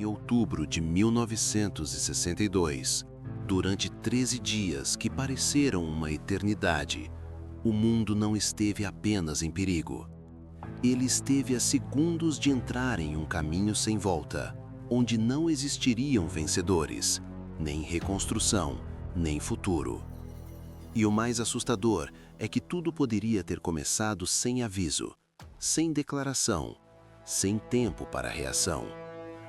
Em outubro de 1962, durante 13 dias que pareceram uma eternidade, o mundo não esteve apenas em perigo. Ele esteve a segundos de entrar em um caminho sem volta, onde não existiriam vencedores, nem reconstrução, nem futuro. E o mais assustador é que tudo poderia ter começado sem aviso, sem declaração, sem tempo para reação.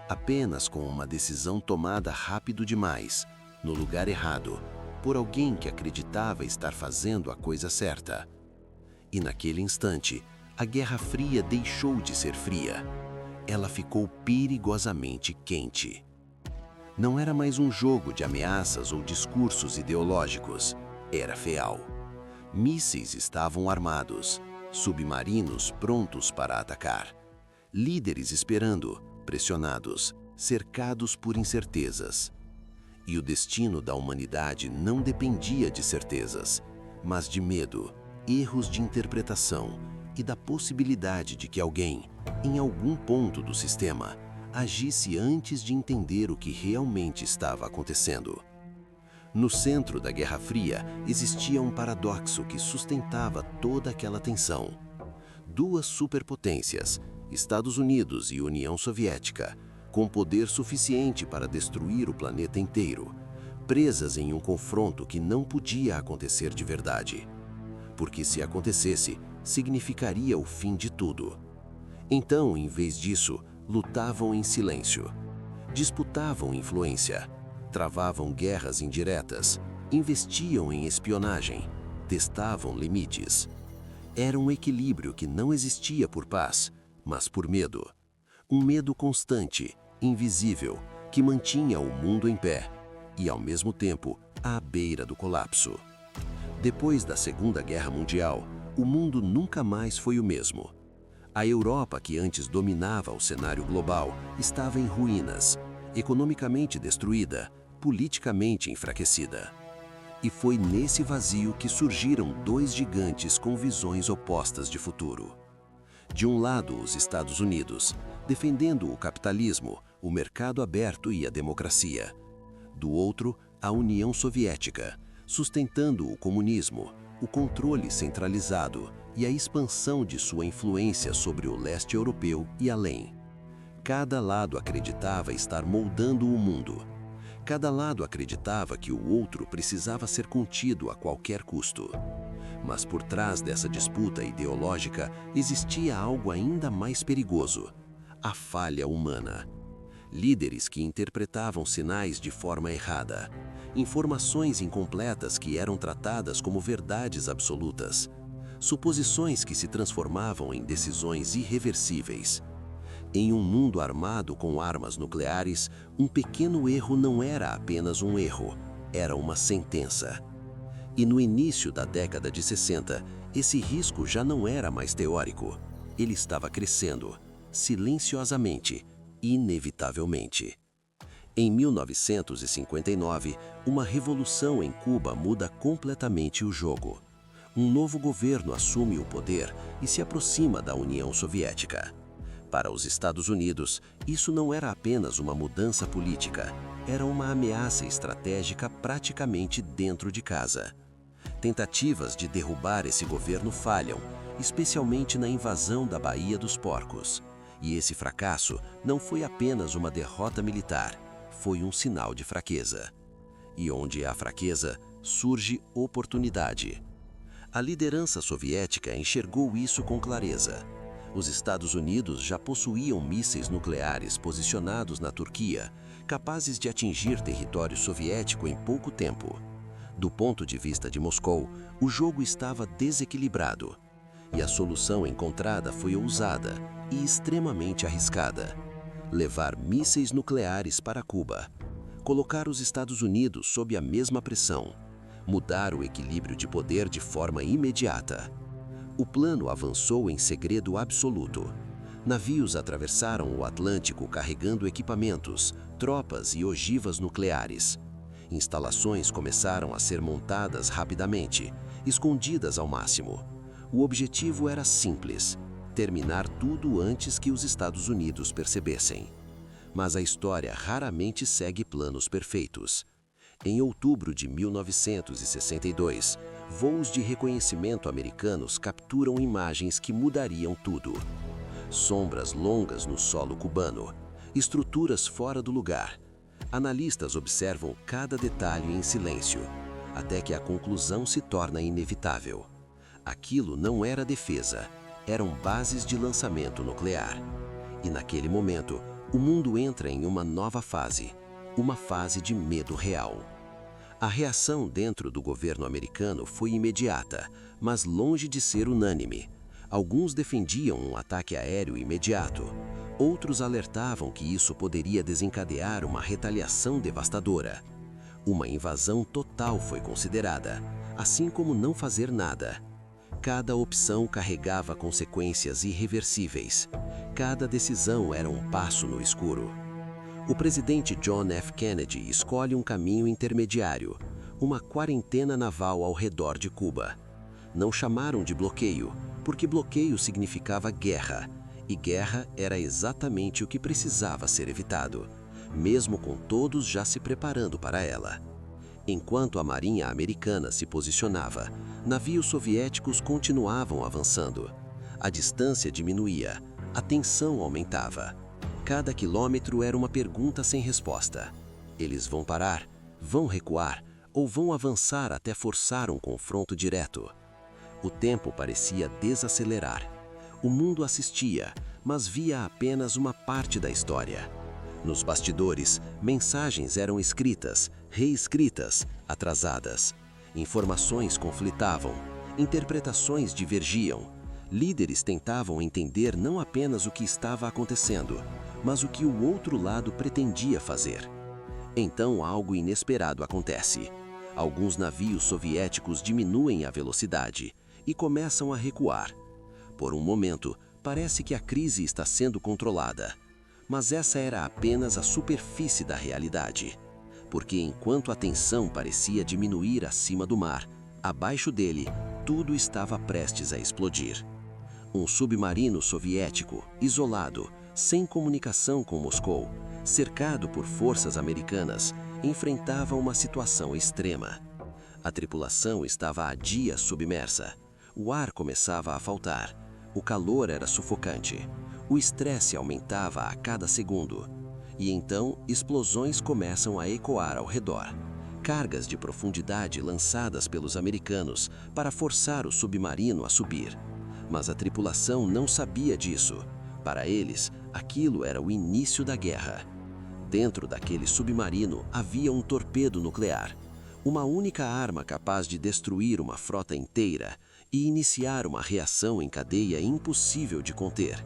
Apenas com uma decisão tomada rápido demais, no lugar errado, por alguém que acreditava estar fazendo a coisa certa. E naquele instante, a Guerra Fria deixou de ser fria. Ela ficou perigosamente quente. Não era mais um jogo de ameaças ou discursos ideológicos. Era real. Mísseis estavam armados, submarinos prontos para atacar. Líderes esperando, pressionados, cercados por incertezas. E o destino da humanidade não dependia de certezas, mas de medo, erros de interpretação e da possibilidade de que alguém, em algum ponto do sistema, agisse antes de entender o que realmente estava acontecendo. No centro da Guerra Fria existia um paradoxo que sustentava toda aquela tensão. Duas superpotências, Estados Unidos e União Soviética, com poder suficiente para destruir o planeta inteiro, presas em um confronto que não podia acontecer de verdade. Porque se acontecesse, significaria o fim de tudo. Então, em vez disso, lutavam em silêncio. Disputavam influência, travavam guerras indiretas, investiam em espionagem, testavam limites. Era um equilíbrio que não existia por paz, mas por medo. Um medo constante, invisível, que mantinha o mundo em pé e, ao mesmo tempo, à beira do colapso. Depois da Segunda Guerra Mundial, o mundo nunca mais foi o mesmo. A Europa, que antes dominava o cenário global, estava em ruínas, economicamente destruída, politicamente enfraquecida. E foi nesse vazio que surgiram dois gigantes com visões opostas de futuro. De um lado, os Estados Unidos, defendendo o capitalismo, o mercado aberto e a democracia. Do outro, a União Soviética, sustentando o comunismo, o controle centralizado e a expansão de sua influência sobre o leste europeu e além. Cada lado acreditava estar moldando o mundo. Cada lado acreditava que o outro precisava ser contido a qualquer custo. Mas por trás dessa disputa ideológica existia algo ainda mais perigoso: a falha humana. Líderes que interpretavam sinais de forma errada, informações incompletas que eram tratadas como verdades absolutas, suposições que se transformavam em decisões irreversíveis. Em um mundo armado com armas nucleares, um pequeno erro não era apenas um erro, era uma sentença. E no início da década de 60, esse risco já não era mais teórico. Ele estava crescendo, silenciosamente, inevitavelmente. Em 1959, uma revolução em Cuba muda completamente o jogo. Um novo governo assume o poder e se aproxima da União Soviética. Para os Estados Unidos, isso não era apenas uma mudança política, era uma ameaça estratégica praticamente dentro de casa. Tentativas de derrubar esse governo falham, especialmente na invasão da Baía dos Porcos. E esse fracasso não foi apenas uma derrota militar, foi um sinal de fraqueza. E onde há fraqueza, surge oportunidade. A liderança soviética enxergou isso com clareza. Os Estados Unidos já possuíam mísseis nucleares posicionados na Turquia, capazes de atingir território soviético em pouco tempo. Do ponto de vista de Moscou, o jogo estava desequilibrado. E a solução encontrada foi ousada e extremamente arriscada: levar mísseis nucleares para Cuba, colocar os Estados Unidos sob a mesma pressão, mudar o equilíbrio de poder de forma imediata. O plano avançou em segredo absoluto. Navios atravessaram o Atlântico carregando equipamentos, tropas e ogivas nucleares. Instalações começaram a ser montadas rapidamente, escondidas ao máximo. O objetivo era simples: terminar tudo antes que os Estados Unidos percebessem. Mas a história raramente segue planos perfeitos. Em outubro de 1962, voos de reconhecimento americanos capturam imagens que mudariam tudo. Sombras longas no solo cubano, estruturas fora do lugar. Analistas observam cada detalhe em silêncio, até que a conclusão se torna inevitável. Aquilo não era defesa, eram bases de lançamento nuclear. E naquele momento, o mundo entra em uma nova fase, uma fase de medo real. A reação dentro do governo americano foi imediata, mas longe de ser unânime. Alguns defendiam um ataque aéreo imediato. Outros alertavam que isso poderia desencadear uma retaliação devastadora. Uma invasão total foi considerada, assim como não fazer nada. Cada opção carregava consequências irreversíveis. Cada decisão era um passo no escuro. O presidente John F. Kennedy escolhe um caminho intermediário, uma quarentena naval ao redor de Cuba. Não chamaram de bloqueio, porque bloqueio significava guerra, e guerra era exatamente o que precisava ser evitado, mesmo com todos já se preparando para ela. Enquanto a Marinha Americana se posicionava, navios soviéticos continuavam avançando. A distância diminuía, a tensão aumentava. Cada quilômetro era uma pergunta sem resposta. Eles vão parar, vão recuar ou vão avançar até forçar um confronto direto? O tempo parecia desacelerar. O mundo assistia, mas via apenas uma parte da história. Nos bastidores, mensagens eram escritas, reescritas, atrasadas. Informações conflitavam, interpretações divergiam. Líderes tentavam entender não apenas o que estava acontecendo, mas o que o outro lado pretendia fazer. Então algo inesperado acontece. Alguns navios soviéticos diminuem a velocidade e começam a recuar. Por um momento, parece que a crise está sendo controlada. Mas essa era apenas a superfície da realidade. Porque enquanto a tensão parecia diminuir acima do mar, abaixo dele, tudo estava prestes a explodir. Um submarino soviético, isolado, sem comunicação com Moscou, cercado por forças americanas, enfrentava uma situação extrema. A tripulação estava há dias submersa. O ar começava a faltar. O calor era sufocante. O estresse aumentava a cada segundo. E então, explosões começam a ecoar ao redor. Cargas de profundidade lançadas pelos americanos para forçar o submarino a subir. Mas a tripulação não sabia disso. Para eles, aquilo era o início da guerra. Dentro daquele submarino havia um torpedo nuclear. Uma única arma capaz de destruir uma frota inteira e iniciar uma reação em cadeia impossível de conter.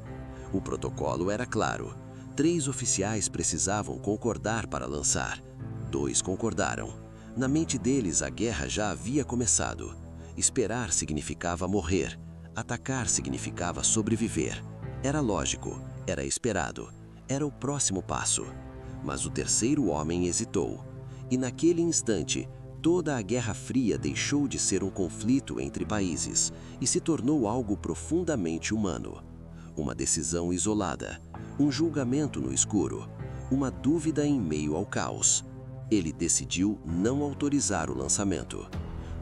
O protocolo era claro. 3 oficiais precisavam concordar para lançar. 2 concordaram. Na mente deles, a guerra já havia começado. Esperar significava morrer. Atacar significava sobreviver. Era lógico, era esperado, era o próximo passo. Mas o terceiro homem hesitou. E naquele instante, toda a Guerra Fria deixou de ser um conflito entre países e se tornou algo profundamente humano. Uma decisão isolada, um julgamento no escuro, uma dúvida em meio ao caos. Ele decidiu não autorizar o lançamento.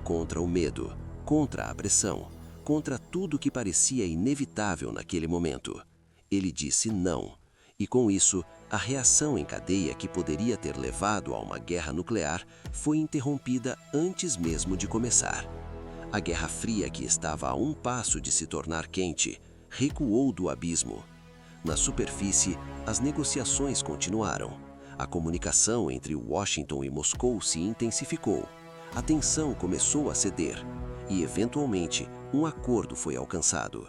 Contra o medo, contra a pressão, contra tudo que parecia inevitável naquele momento. Ele disse não, e com isso, a reação em cadeia que poderia ter levado a uma guerra nuclear foi interrompida antes mesmo de começar. A Guerra Fria, que estava a um passo de se tornar quente, recuou do abismo. Na superfície, as negociações continuaram. A comunicação entre Washington e Moscou se intensificou. A tensão começou a ceder e, eventualmente, um acordo foi alcançado.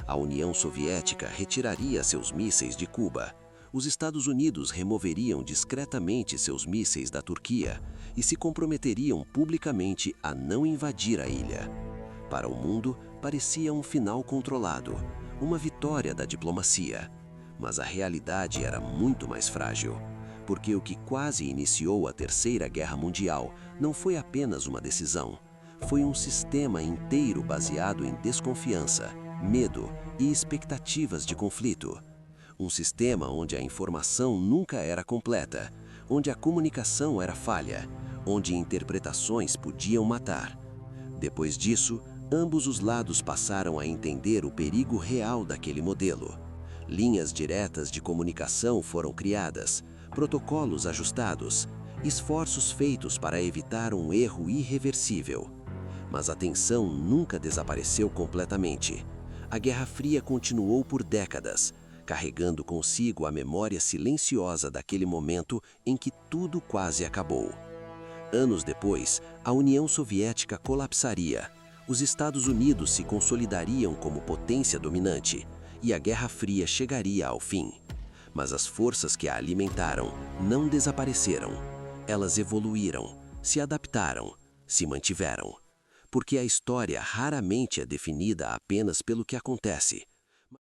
A União Soviética retiraria seus mísseis de Cuba. Os Estados Unidos removeriam discretamente seus mísseis da Turquia e se comprometeriam publicamente a não invadir a ilha. Para o mundo, parecia um final controlado, uma vitória da diplomacia. Mas a realidade era muito mais frágil, porque o que quase iniciou a Terceira Guerra Mundial não foi apenas uma decisão. Foi um sistema inteiro baseado em desconfiança, medo e expectativas de conflito. Um sistema onde a informação nunca era completa, onde a comunicação era falha, onde interpretações podiam matar. Depois disso, ambos os lados passaram a entender o perigo real daquele modelo. Linhas diretas de comunicação foram criadas, protocolos ajustados, esforços feitos para evitar um erro irreversível. Mas a tensão nunca desapareceu completamente. A Guerra Fria continuou por décadas, carregando consigo a memória silenciosa daquele momento em que tudo quase acabou. Anos depois, a União Soviética colapsaria, os Estados Unidos se consolidariam como potência dominante e a Guerra Fria chegaria ao fim. Mas as forças que a alimentaram não desapareceram. Elas evoluíram, se adaptaram, se mantiveram. Porque a história raramente é definida apenas pelo que acontece,